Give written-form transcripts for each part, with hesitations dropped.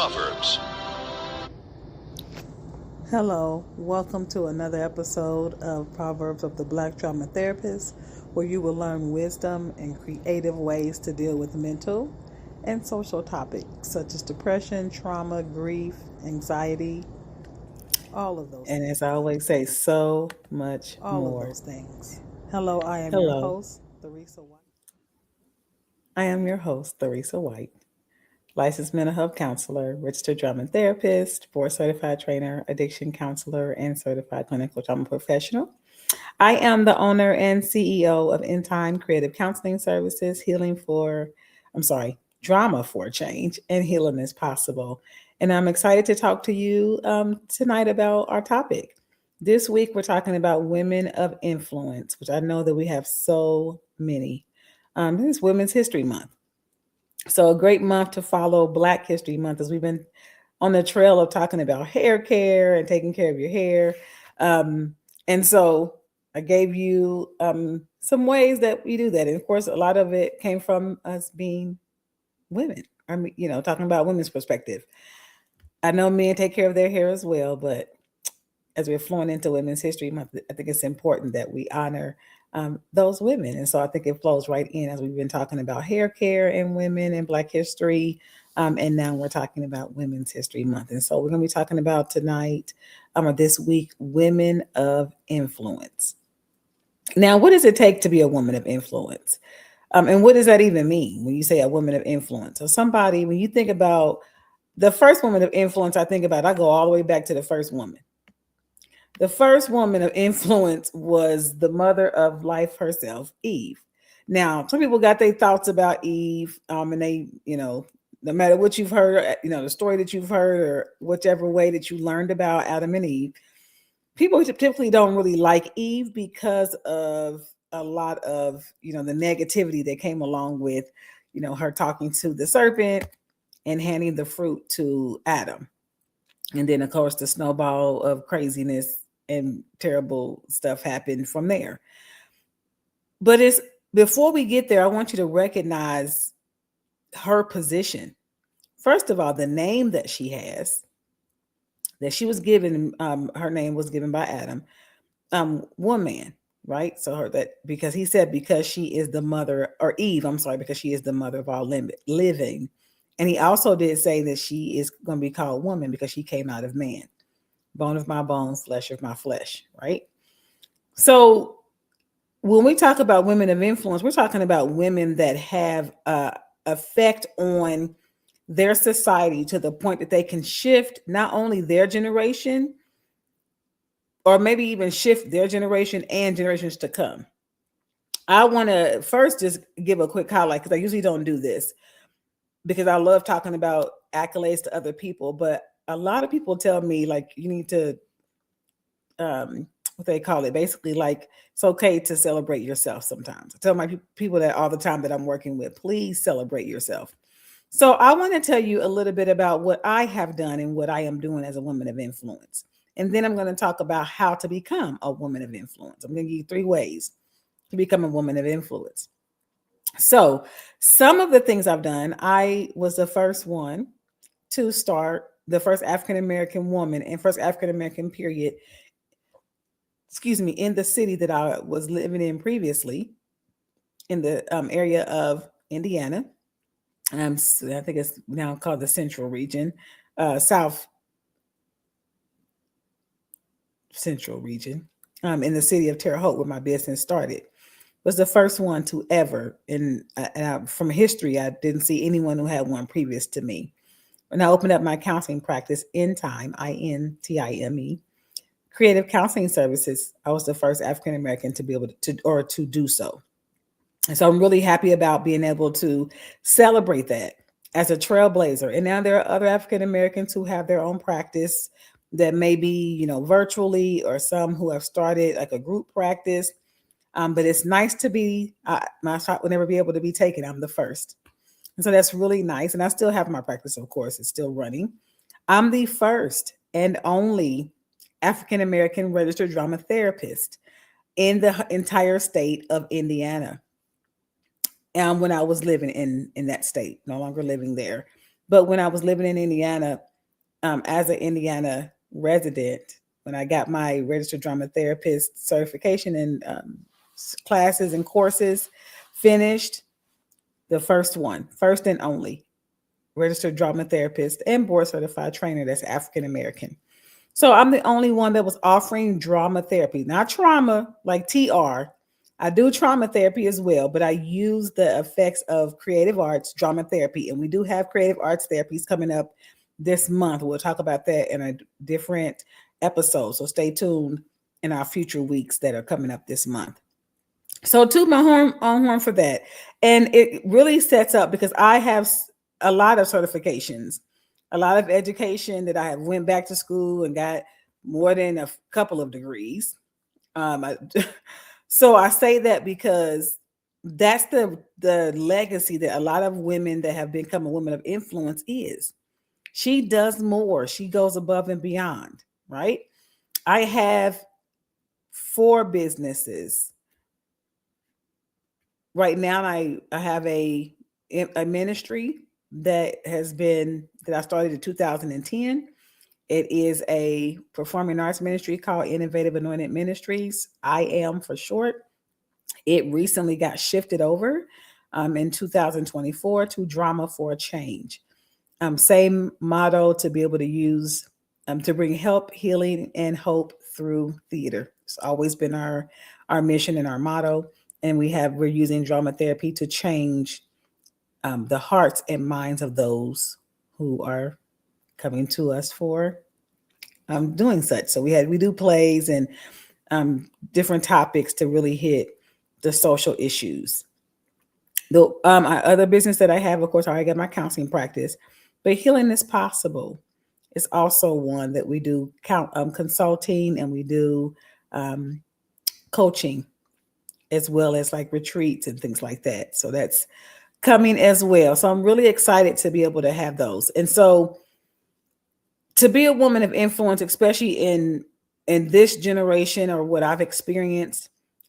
Proverbs. Hello, welcome to another episode of Proverbs of the Black Trauma Therapist, where you will learn wisdom and creative ways to deal with mental and social topics such as depression, trauma, grief, anxiety, all of those And things. as I always say, so much All of more. those things. Hello, I am your Hello, host, Theresa White. I am your host, Theresa White, licensed mental health counselor, registered trauma therapist, board certified trainer, addiction counselor, and certified clinical trauma professional. I am the owner and CEO of In Time Creative Counseling Services, drama for change, and healing is possible. And I'm excited to talk to you tonight about our topic. This week, we're talking about women of influence, which I know that we have so many. This is Women's History Month. So, a great month to follow Black History Month as we've been on the trail of talking about hair care and taking care of your hair. And so, I gave you some ways that we do that. And of course, a lot of it came from us being women. I mean, talking about women's perspective. I know men take care of their hair as well, but as we're flowing into Women's History Month, I think it's important that we honor those women. And so I think it flows right in as we've been talking about hair care and women and Black history. And now we're talking about Women's History Month. And so we're going to be talking about tonight or this week, women of influence. Now, what does it take to be a woman of influence? And what does that even mean when you say a woman of influence? So somebody, when you think about the first woman of influence, I go all the way back to the first woman. The first woman of influence was the mother of life herself, Eve. Now, some people got their thoughts about Eve, and they, no matter what you've heard, the story that you've heard, or whichever way that you learned about Adam and Eve, people typically don't really like Eve because of a lot of, the negativity that came along with, her talking to the serpent and handing the fruit to Adam. And then, of course, the snowball of craziness and terrible stuff happened from there. But it's before we get there, I want you to recognize her position. First of all, the name that she has, that she was given, her name was given by Adam, woman, right? So her that because he said because she is the mother, or Eve, I'm sorry, because she is the mother of all living. And he also did say that she is going to be called woman because she came out of man. Bone of my bone, flesh of my flesh, right? So when we talk about women of influence, we're talking about women that have effect on their society to the point that they can shift not only their generation, or maybe even shift their generation and generations to come. I want to first just give a quick highlight because I usually don't do this because I love talking about accolades to other people, but a lot of people tell me like you need to what they call it, basically like it's okay to celebrate yourself sometimes. I tell my people that all the time that I'm working with, please celebrate yourself. So I want to tell you a little bit about what I have done and what I am doing as a woman of influence. And then I'm going to talk about how to become a woman of influence. I'm going to give you 3 ways to become a woman of influence. So some of the things I've done, I was the first one to start, the first African American woman and first African American period, in the city that I was living in previously, in the area of Indiana. I think it's now called the Central Region, South Central Region, in the city of Terre Haute, where my business started. Was the first one to ever, and from history, I didn't see anyone who had one previous to me. When I opened up my counseling practice, In Time, INTIME, Creative Counseling Services, I was the first African American to be able to do so. And so I'm really happy about being able to celebrate that as a trailblazer. And now there are other African Americans who have their own practice that may be, virtually, or some who have started like a group practice. But it's nice to be, my shot will never be able to be taken. I'm the first. And so that's really nice. And I still have my practice, of course, it's still running. I'm the first and only African American registered drama therapist in the entire state of Indiana. When I was living in that state, no longer living there. But when I was living in Indiana, as an Indiana resident, when I got my registered drama therapist certification and classes and courses finished, the first one, first and only registered drama therapist and board certified trainer that's African American. So I'm the only one that was offering drama therapy, not trauma like TR. I do trauma therapy as well, but I use the effects of creative arts drama therapy. And we do have creative arts therapies coming up this month. We'll talk about that in a different episode. So stay tuned in our future weeks that are coming up this month. So to my horn for that. And it really sets up because I have a lot of certifications, a lot of education that I have went back to school and got more than a couple of degrees. I, so I say that because that's the legacy that a lot of women that have become a woman of influence is. She does more. She goes above and beyond, right? I have 4 businesses right now. I have a ministry that I started in 2010. It is a performing arts ministry called Innovative Anointed Ministries, I am for short. It recently got shifted over in 2024 to Drama for a Change. Same motto, to be able to use to bring help, healing, and hope through theater. It's always been our mission and our motto. And we're using drama therapy to change the hearts and minds of those who are coming to us for doing such. So we do plays and different topics to really hit the social issues. The other business that I have, of course, I already got my counseling practice, but healing is possible. It's also one that we do consulting, and we do um, coaching, as well as like retreats and things like that. So that's coming as well. So I'm really excited to be able to have those. And so to be a woman of influence, especially in this generation or what I've experienced,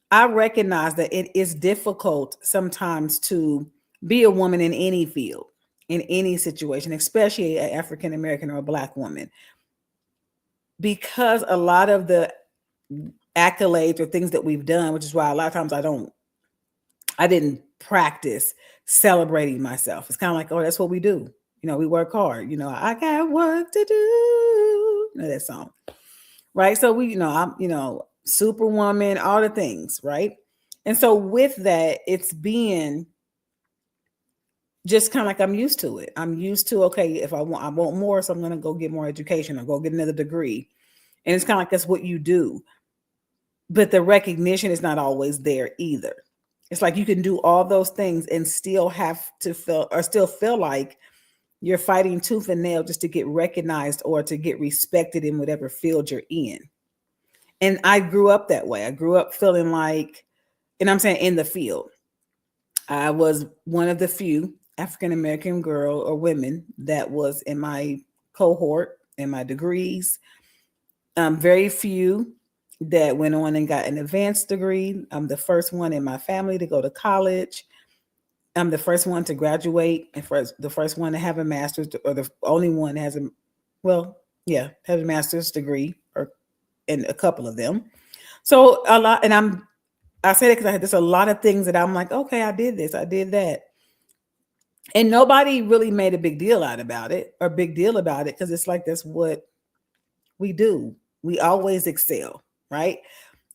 I recognize that it is difficult sometimes to be a woman in any field, in any situation, especially an African American or a Black woman, because a lot of the accolades or things that we've done, which is why a lot of times I didn't practice celebrating myself. It's kind of like, oh, that's what we do. We work hard. I got work to do. That song, right? So I'm, superwoman, all the things, right? And so with that, it's being just kind of like I'm used to it. I'm used to, okay, if I want more, so I'm going to go get more education or go get another degree. And it's kind of like that's what you do. But the recognition is not always there either. It's like you can do all those things and still feel like you're fighting tooth and nail just to get recognized or to get respected in whatever field you're in. And I grew up that way. I grew up feeling like, and I'm saying in the field, I was one of the few African American girl or women that was in my cohort in my degrees. Very few that went on and got an advanced degree. I'm the first one in my family to go to college. I'm the first one to graduate and the first one to have a master's, or the only one that has have a master's degree, or in a couple of them. So a lot, and I say that because there's a lot of things that I'm like, okay, I did this, I did that. And nobody really made a big deal about it, because it's like, that's what we do. We always excel, right?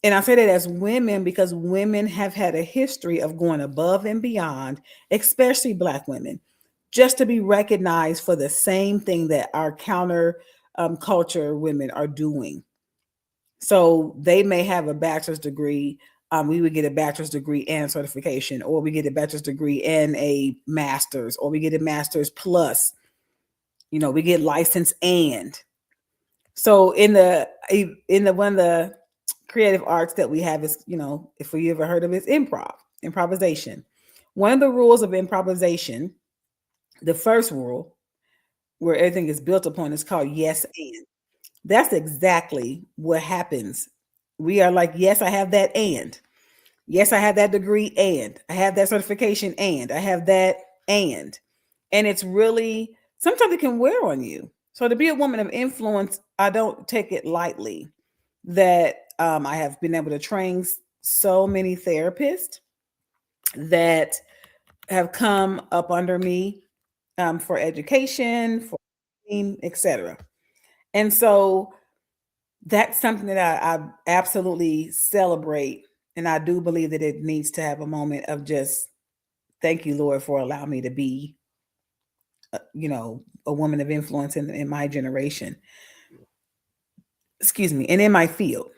And I say that as women because women have had a history of going above and beyond, especially Black women, just to be recognized for the same thing that our counter culture women are doing. So they may have a bachelor's degree. We would get a bachelor's degree and certification, or we get a bachelor's degree and a master's, or we get a master's plus. We get licensed and. So in the one of the creative arts that we have is, if you ever heard of it, is improvisation. One of the rules of improvisation, the first rule, where everything is built upon, is called yes and. That's exactly what happens. We are like, yes, I have that, and yes, I have that degree, and I have that certification, and I have that, and it's really sometimes it can wear on you. So to be a woman of influence, I don't take it lightly that I have been able to train so many therapists that have come up under me for education, for etc. And so that's something that I absolutely celebrate. And I do believe that it needs to have a moment of just thank you, Lord, for allowing me to be, a woman of influence in my generation. Excuse me, and in my field.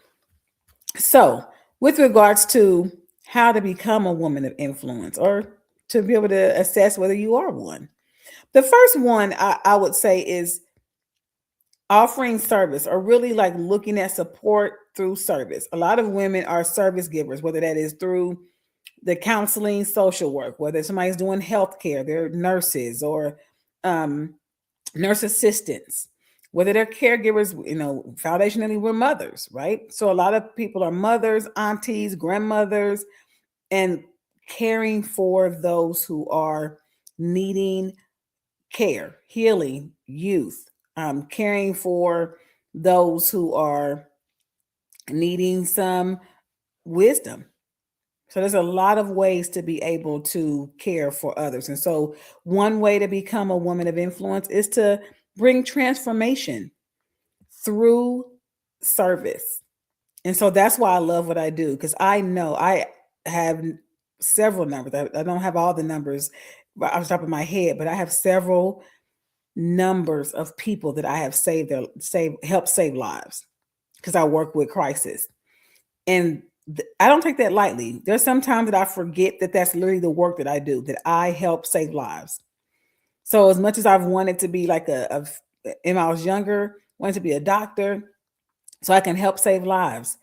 So, with regards to how to become a woman of influence or to be able to assess whether you are one, the first one I would say is offering service or really like looking at support through service. A lot of women are service givers, whether that is through the counseling, social work, whether somebody's doing healthcare, they're nurses or um, nurse assistants, whether they're caregivers, foundationally we're mothers, right? So a lot of people are mothers, aunties, grandmothers, and caring for those who are needing care, healing, youth, caring for those who are needing some wisdom. So there's a lot of ways to be able to care for others. And so one way to become a woman of influence is to bring transformation through service. And so that's why I love what I do because I know I have several numbers. I don't have all the numbers off the top of my head, but I have several numbers of people that I have helped save lives because I work with crisis. And I don't take that lightly. There's sometimes that I forget that that's literally the work that I do, that I help save lives. So as much as I've wanted to be like when I was younger, wanted to be a doctor so I can help save lives.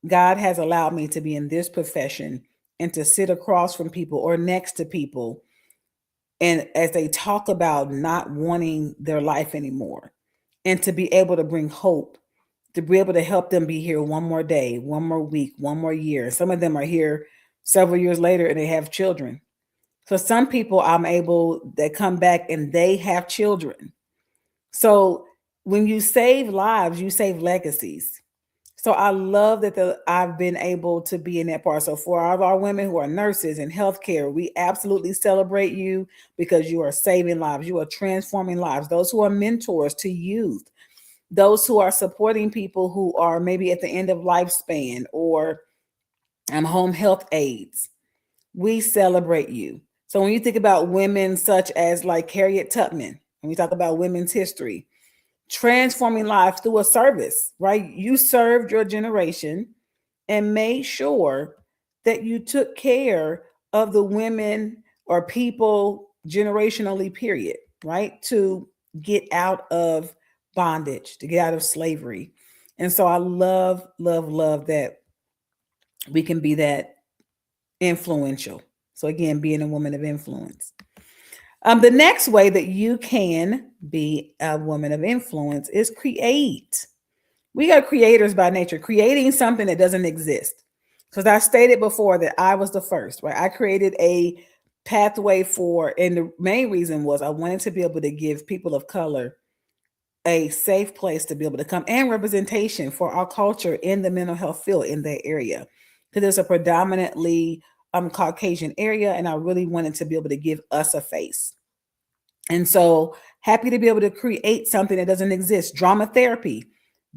God has allowed me to be in this profession and to sit across from people or next to people. And as they talk about not wanting their life anymore and to be able to bring hope, to be able to help them be here one more day, one more week, one more year. Some of them are here several years later and they have children. So some people I'm able that come back and they have children. So when you save lives, you save legacies. So I love that I've been able to be in that part. So for all of our women who are nurses in healthcare, we absolutely celebrate you because you are saving lives. You are transforming lives. Those who are mentors to youth, those who are supporting people who are maybe at the end of lifespan or home health aides, we celebrate you. So when you think about women such as like Harriet Tubman, when we talk about women's history, transforming lives through a service, right? You served your generation and made sure that you took care of the women or people generationally, period, right? To get out of bondage, to get out of slavery. And so I love, love, love that we can be that influential. So again, being a woman of influence. The next way that you can be a woman of influence is create. We are creators by nature, creating something that doesn't exist. Because I stated before that I was the first, right? I created a pathway and the main reason was I wanted to be able to give people of color a safe place to be able to come and representation for our culture in the mental health field in that area. Because it's a predominantly Caucasian area, and I really wanted to be able to give us a face. And so happy to be able to create something that doesn't exist. Drama therapy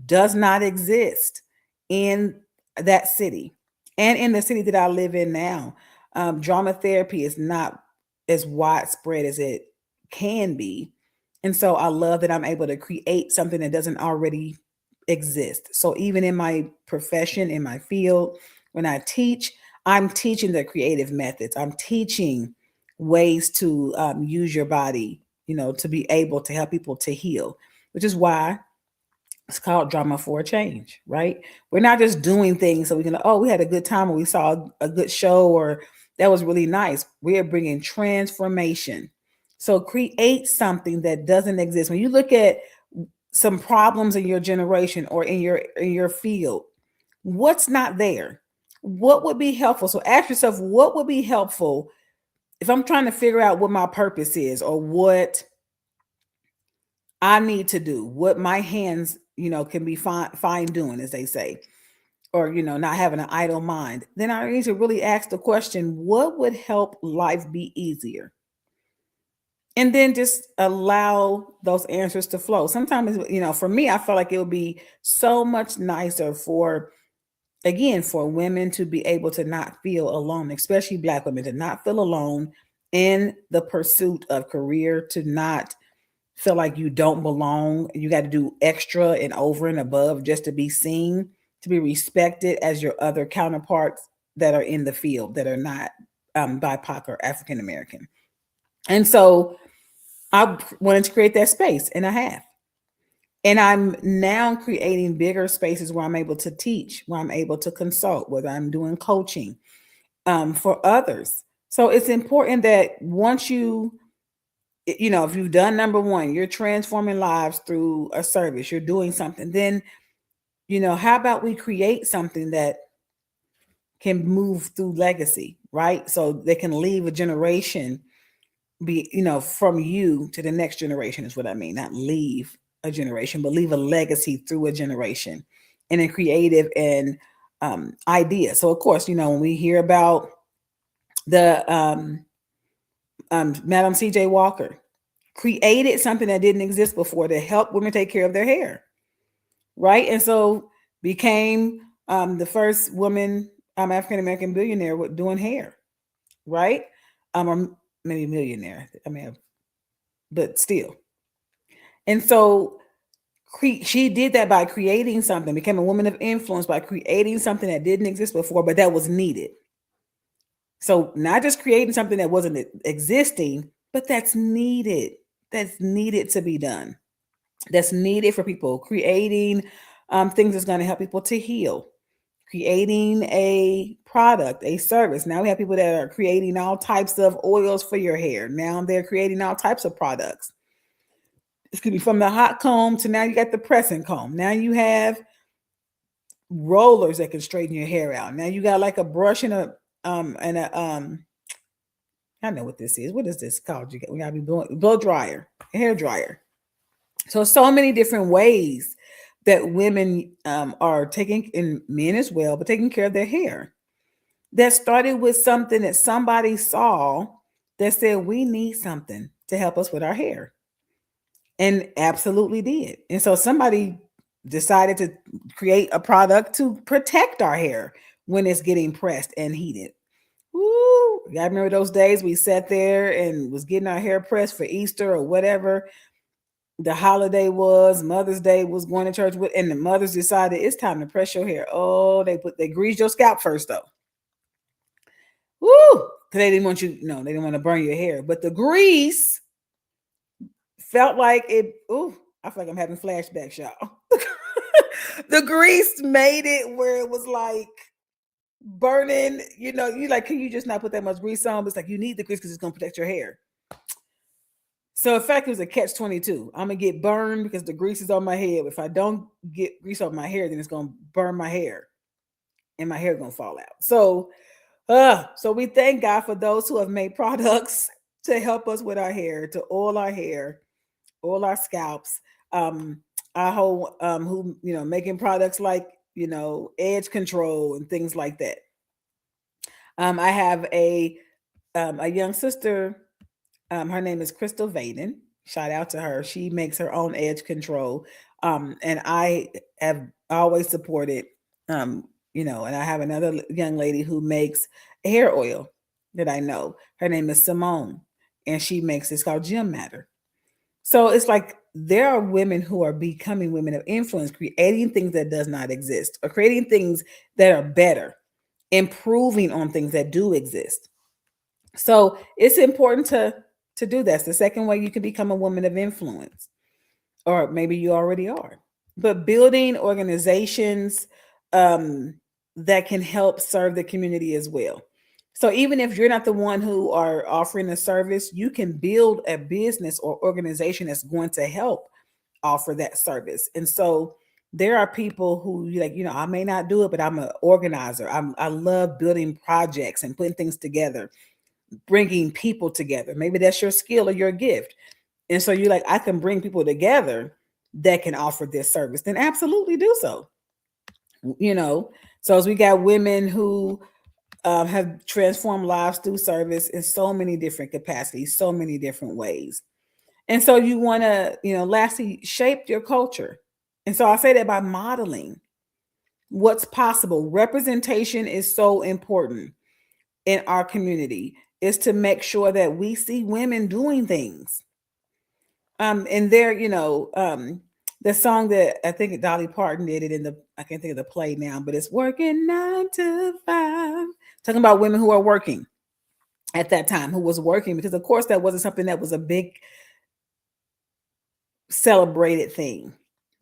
does not exist in that city and in the city that I live in now. Drama therapy is not as widespread as it can be. And so I love that I'm able to create something that doesn't already exist. So even in my profession, in my field, when I teach, I'm teaching the creative methods. I'm teaching ways to use your body, to be able to help people to heal, which is why it's called drama for a change, right? We're not just doing things so we can, oh, we had a good time or we saw a good show or that was really nice. We're bringing transformation. So create something that doesn't exist. When you look at some problems in your generation or in your field, what's not there? What would be helpful? So ask yourself, what would be helpful if I'm trying to figure out what my purpose is or what I need to do, what my hands, can be fine doing, as they say, or, not having an idle mind, then I need to really ask the question, what would help life be easier? And then just allow those answers to flow. Sometimes, for me, I feel like it would be so much nicer for women to be able to not feel alone, especially Black women, to not feel alone in the pursuit of career, to not feel like you don't belong. You got to do extra and over and above just to be seen, to be respected as your other counterparts that are in the field that are not BIPOC or African American. And so I wanted to create that space, and I have. And I'm now creating bigger spaces where I'm able to teach, where I'm able to consult, whether I'm doing coaching for others. So it's important that once if you've done number one, you're transforming lives through a service, you're doing something, then, how about we create something that can move through legacy, right? So they can leave a generation, from you to the next generation is what I mean. Not leave a generation, but leave a legacy through a generation, and a creative and idea. So of course, when we hear about the Madam C.J. Walker created something that didn't exist before to help women take care of their hair, right? And so became the first woman African American billionaire with doing hair, right? Or maybe millionaire. But still. And so she did that by creating something, became a woman of influence by creating something that didn't exist before, but that was needed. So not just creating something that wasn't existing, but that's needed. That's needed to be done. That's needed for people. Creating things that's going to help people to heal. Creating a product, a service. Now we have people that are creating all types of oils for your hair. Now they're creating all types of products. It could be from the hot comb to now you got the pressing comb. Now you have rollers that can straighten your hair out. Now you got like a brush and a I know what this is. What is this called? We gotta be blow dryer, hair dryer. So many different ways that women are taking, and men as well, but taking care of their hair. That started with something that somebody saw that said we need something to help us with our hair, and absolutely did. And so somebody decided to create a product to protect our hair when it's getting pressed and heated. Woo! I remember those days we sat there and was getting our hair pressed for Easter or whatever the holiday was. Mother's Day was going to church with, and the mothers decided it's time to press your hair. Oh, they greased your scalp first though. Woo! Because they didn't want they didn't want to burn your hair. But the grease felt like it. Ooh, I feel like I'm having flashbacks, y'all. The grease made it where it was like burning. You like, can you just not put that much grease on? But it's like you need the grease because it's gonna protect your hair. So in fact, it was a catch-22. I'm gonna get burned because the grease is on my head. If I don't get grease on my hair, then it's gonna burn my hair, and my hair gonna fall out. So we thank God for those who have made products to help us with our hair, to oil our hair, oil our scalps. I whole who making products like edge control and things like that. I have a young sister. Her name is Crystal Vaden. Shout out to her. She makes her own edge control. And I have always supported, and I have another young lady who makes hair oil that I know. Her name is Simone, and she makes it's called Gym Matter. So it's like there are women who are becoming women of influence, creating things that does not exist, or creating things that are better, improving on things that do exist. So it's important to do that. It's the second way you can become a woman of influence, or maybe you already are. But building organizations that can help serve the community as well. So even if you're not the one who are offering a service, you can build a business or organization that's going to help offer that service. And so there are people who I may not do it, but I'm an organizer. I love building projects and putting things together, bringing people together. Maybe that's your skill or your gift. And so you're like, I can bring people together that can offer this service, then absolutely do so. You know, so as we got women who have transformed lives through service in so many different capacities, so many different ways. And so you want to, lastly, shape your culture. And so I say that by modeling what's possible. Representation is so important in our community, is to make sure that we see women doing things. And there, the song that I think Dolly Parton did it in the, I can't think of the play now, but it's working 9 to 5, talking about women who are working at that time, who was working, because of course that wasn't something that was a big celebrated thing,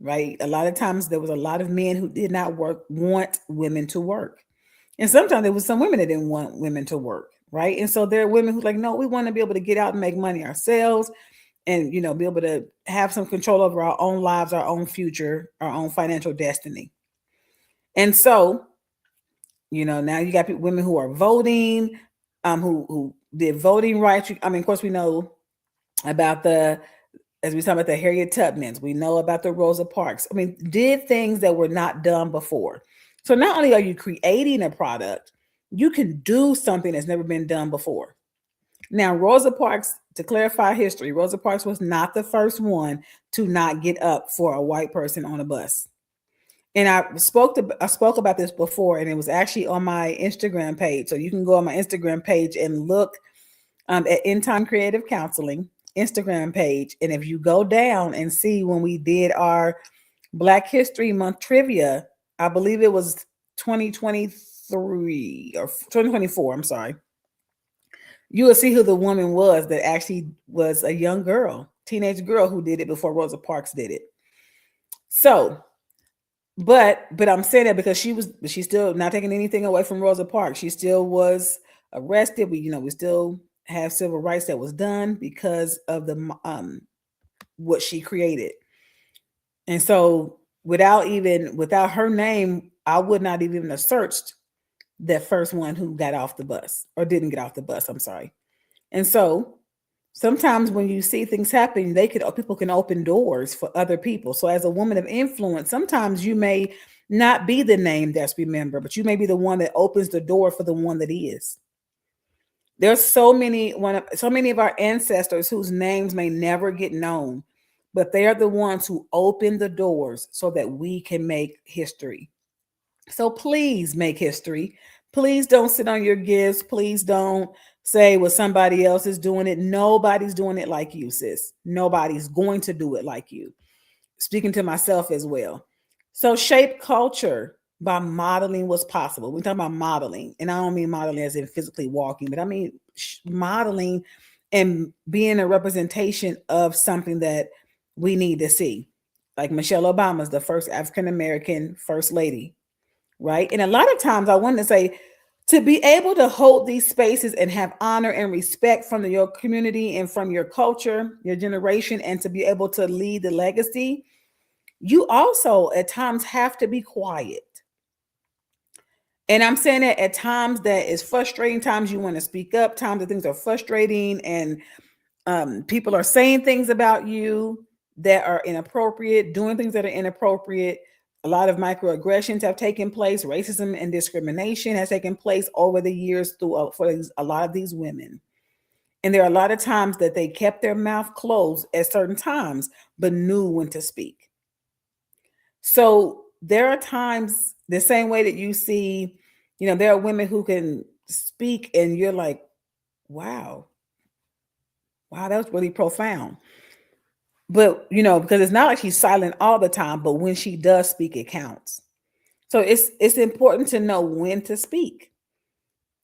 right? A lot of times there was a lot of men who did not want women to work. And sometimes there was some women that didn't want women to work, right? And so there are women who like, no, we want to be able to get out and make money ourselves and, be able to have some control over our own lives, our own future, our own financial destiny. And so, now you got women who are voting, who did voting rights. I mean, of course, we know about as we talk about the Harriet Tubmans, we know about the Rosa Parks. I mean, did things that were not done before. So not only are you creating a product, you can do something that's never been done before. Now, Rosa Parks, to clarify history, Rosa Parks was not the first one to not get up for a white person on a bus. And I spoke about this before, and it was actually on my Instagram page. So you can go on my Instagram page and look at In Time Creative Counseling Instagram page. And if you go down and see when we did our Black History Month trivia, I believe it was 2023 or 2024, I'm sorry. You will see who the woman was that actually was a young girl, teenage girl who did it before Rosa Parks did it. So, but I'm saying that because she's still not taking anything away from Rosa Parks. She still was arrested. We still have civil rights that was done because of the what she created. And so without her name, I would not even have searched that first one who got off the bus or didn't get off the bus. I'm sorry. And so sometimes when you see things happen, people can open doors for other people. So as a woman of influence, sometimes you may not be the name that's remembered, but you may be the one that opens the door for the one that is. There's so many of our ancestors whose names may never get known, but they are the ones who open the doors so that we can make history. So please make history. Please don't sit on your gifts. Please don't say, well, somebody else is doing it. Nobody's doing it like you, sis. Nobody's going to do it like you. Speaking to myself as well. So shape culture by modeling what's possible. We talk about modeling, and I don't mean modeling as in physically walking, but I mean modeling and being a representation of something that we need to see. Like Michelle Obama's the first African-American first lady, right? And a lot of times I want to say, to be able to hold these spaces and have honor and respect from your community and from your culture, your generation, and to be able to lead the legacy, you also at times have to be quiet. And I'm saying that at times that is frustrating, times you want to speak up, times that things are frustrating and people are saying things about you that are inappropriate, doing things that are inappropriate. A lot of microaggressions have taken place. Racism and discrimination has taken place over the years for a lot of these women. And there are a lot of times that they kept their mouth closed at certain times, but knew when to speak. So there are times the same way that you see, there are women who can speak and you're like, wow, that was really profound. But, because it's not like she's silent all the time, but when she does speak, it counts. So it's important to know when to speak.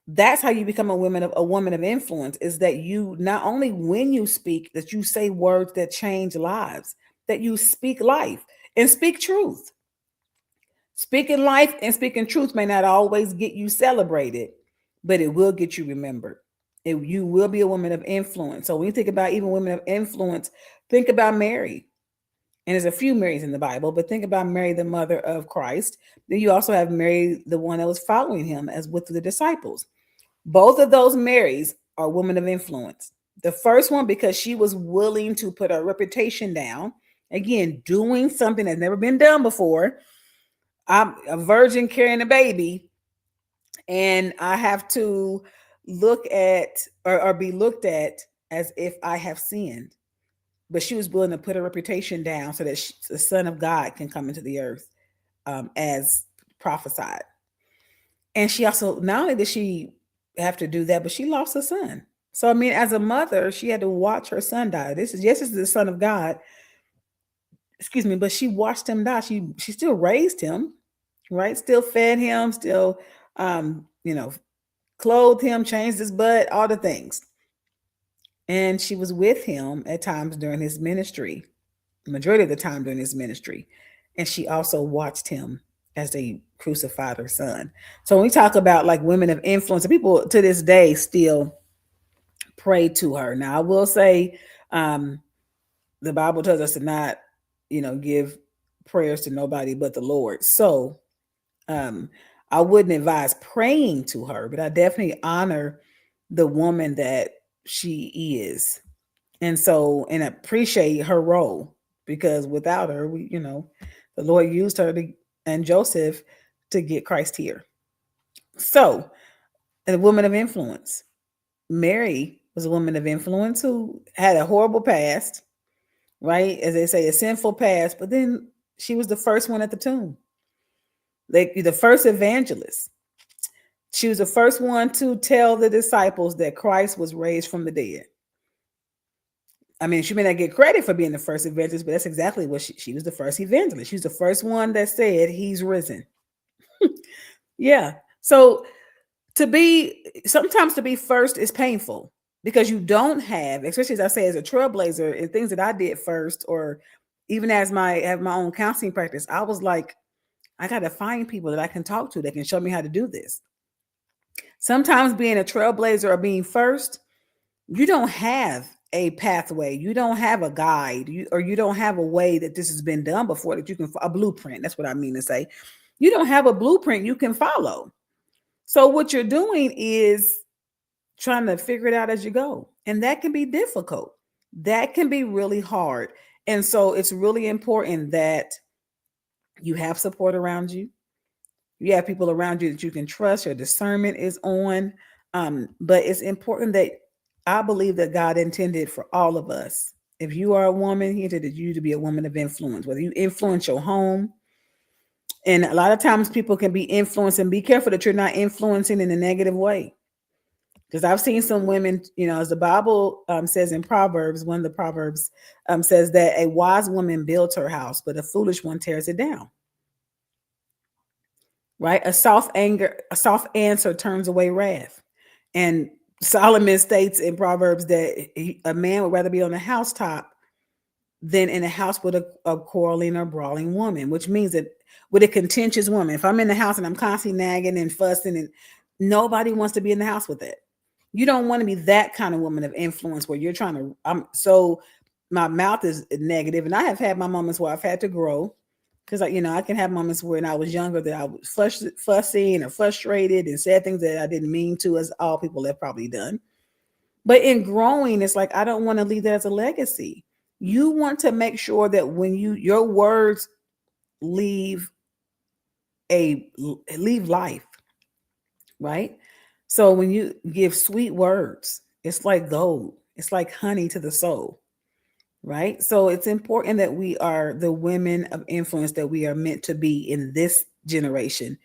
That's how you become a woman of influence, is that you, not only when you speak, that you say words that change lives, that you speak life and speak truth. Speaking life and speaking truth may not always get you celebrated, but it will get you remembered. You will be a woman of influence. So when you think about even women of influence, think about Mary. And there's a few Marys in the Bible, but think about Mary, the mother of Christ. Then you also have Mary, the one that was following him as with the disciples. Both of those Marys are women of influence. The first one, because she was willing to put her reputation down. Again, doing something that's never been done before. I'm a virgin carrying a baby, and I have to look at or be looked at as if I have sinned. But she was willing to put her reputation down so that the Son of God can come into the earth, as prophesied. And she also, not only did she have to do that, but she lost her son. So I mean, as a mother, she had to watch her son die. This is the Son of God, excuse me, but she watched him die. She still raised him, right? Still fed him, still you know, clothed him, changed his butt, all the things. And she was with him at times during his ministry, the majority of the time during his ministry. And she also watched him as they crucified her son. So when we talk about like women of influence, people to this day still pray to her. Now I will say, the Bible tells us to not, give prayers to nobody but the Lord. So um, I wouldn't advise praying to her, but I definitely honor the woman that she is. And so, and appreciate her role, because without her, the Lord used her and Joseph to get Christ here. So, a woman of influence. Mary was a woman of influence who had a horrible past, right? As they say, a sinful past, but then she was the first one at the tomb, like the first evangelist. She was the first one to tell the disciples that Christ was raised from the dead. I mean, she may not get credit for being the first evangelist, but that's exactly what she was the first evangelist. She was the first one that said he's risen. Yeah. So sometimes to be first is painful, because you don't have, especially as I say, as a trailblazer, and things that I did first, or even as have my own counseling practice, I was like, I got to find people that I can talk to that can show me how to do this. Sometimes being a trailblazer or being first, you don't have a pathway, you don't have a guide, or you don't have a way that this has been done before, that you can, a blueprint. That's what I mean to say. You don't have a blueprint you can follow. So what you're doing is trying to figure it out as you go. And that can be difficult. That can be really hard. And so it's really important that you have support around you. You have people around you that you can trust. Your discernment is on. But it's important that, I believe that God intended for all of us. If you are a woman, He intended you to be a woman of influence, whether you influence your home. And a lot of times people can be influenced, and be careful that you're not influencing in a negative way. Because I've seen some women, as the Bible says in Proverbs, one of the Proverbs says that a wise woman builds her house, but a foolish one tears it down. Right? A soft answer turns away wrath. And Solomon states in Proverbs that a man would rather be on the housetop than in a house with a quarreling or brawling woman, which means that with a contentious woman, if I'm in the house and I'm constantly nagging and fussing, and nobody wants to be in the house with that. You don't want to be that kind of woman of influence where you're trying to, so my mouth is negative. And I have had my moments where I've had to grow, because I can have moments when I was younger that I was fussing or frustrated and said things that I didn't mean to, as all people have probably done. But in growing, it's like, I don't want to leave that as a legacy. You want to make sure that when your words leave life, right? So when you give sweet words, it's like gold. It's like honey to the soul, right? So it's important that we are the women of influence that we are meant to be in this generation.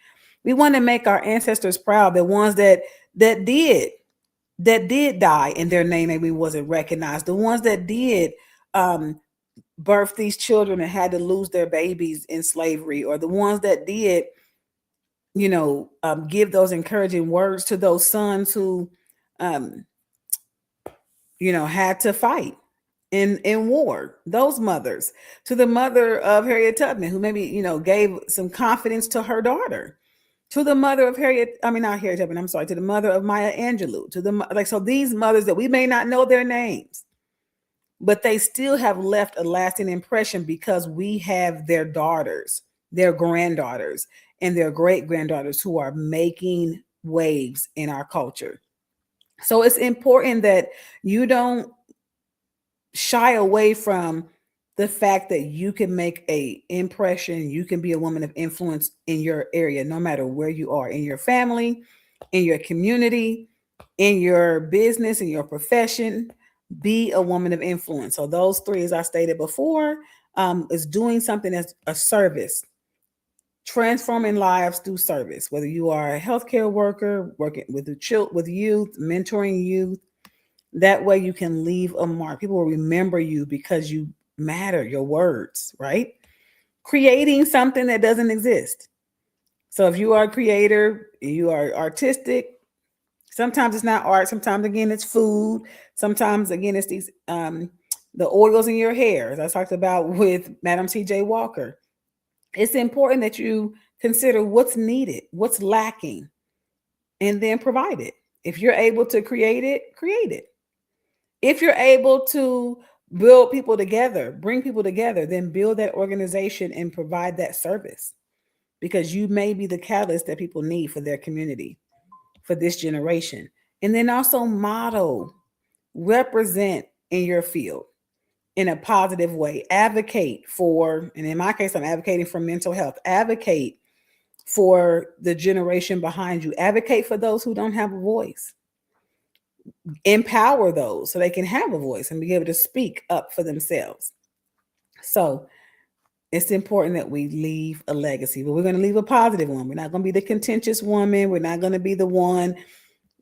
We want to make our ancestors proud, the ones that did die and their name maybe wasn't recognized, the ones that did birth these children and had to lose their babies in slavery, or the ones that did give those encouraging words to those sons who um, had to fight in war. Those mothers, to the mother of Harriet Tubman, who maybe gave some confidence to her daughter, to the mother of not Harriet Tubman, I'm sorry, to the mother of Maya Angelou, to the so these mothers that we may not know their names, but they still have left a lasting impression, because we have their daughters, their granddaughters, and their great granddaughters who are making waves in our culture. So it's important that you don't shy away from the fact that you can make a impression, you can be a woman of influence in your area, no matter where you are, in your family, in your community, in your business, in your profession. Be a woman of influence. So those three, as I stated before, is doing something as a service, transforming lives through service. Whether you are a healthcare worker, working with the with youth, mentoring youth, that way you can leave a mark. People will remember you because you matter, your words, right? Creating something that doesn't exist. So if you are a creator, you are artistic, sometimes it's not art, sometimes again it's food, sometimes again it's these the oils in your hair, as I talked about with Madam TJ Walker. It's important that you consider what's needed, what's lacking, and then provide it. If you're able to create it, create it. If you're able to build people together, bring people together, then build that organization and provide that service, because you may be the catalyst that people need for their community, for this generation. And then also model, represent in your field in a positive way, advocate for, and in my case, I'm advocating for mental health, advocate for the generation behind you, advocate for those who don't have a voice, empower those so they can have a voice and be able to speak up for themselves. So it's important that we leave a legacy, but we're going to leave a positive one. We're not going to be the contentious woman. We're not going to be the one,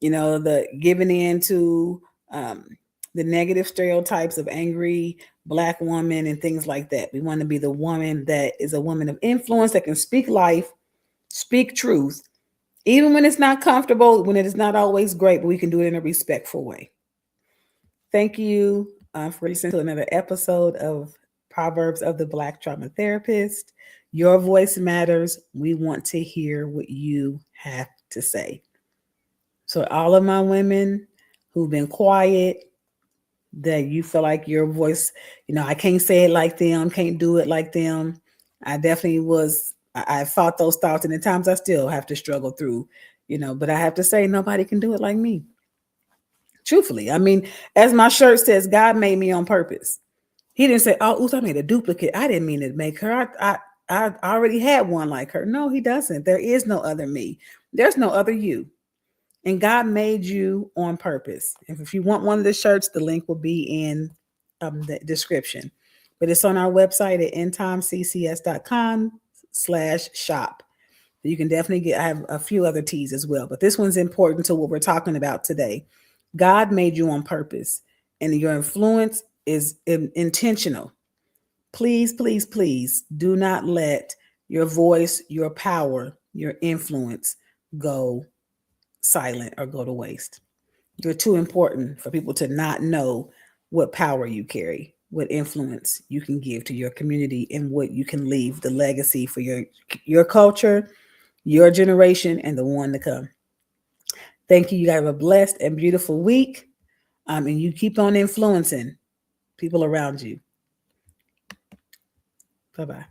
the giving in to the negative stereotypes of angry Black woman and things like that. We want to be the woman that is a woman of influence, that can speak life, speak truth, even when it's not comfortable, when it is not always great, but we can do it in a respectful way. Thank you for listening to another episode of Proverbs of the Black Trauma Therapist. Your voice matters. We want to hear what you have to say. So, all of my women who've been quiet, that you feel like your voice, I can't say it like them, can't do it like them. I definitely was, I fought those thoughts, and at times I still have to struggle through, but I have to say, nobody can do it like me. Truthfully, I mean, as my shirt says, God made me on purpose. He didn't say, "Oh, oops, I made a duplicate. I didn't mean to make her. I already had one like her." No, he doesn't. There is no other me. There's no other you. And God made you on purpose. If you want one of the shirts, the link will be in the description. But it's on our website at endtimeccs.com/shop. You can definitely get, I have a few other teas as well, but this one's important to what we're talking about today. God made you on purpose, and your influence is intentional. Please, please, please do not let your voice, your power, your influence go silent or go to waste. You're too important for people to not know what power you carry, what influence you can give to your community, and what you can leave the legacy for your culture, your generation, and the one to come. Thank you. You guys have a blessed and beautiful week. And you keep on influencing people around you. Bye-bye.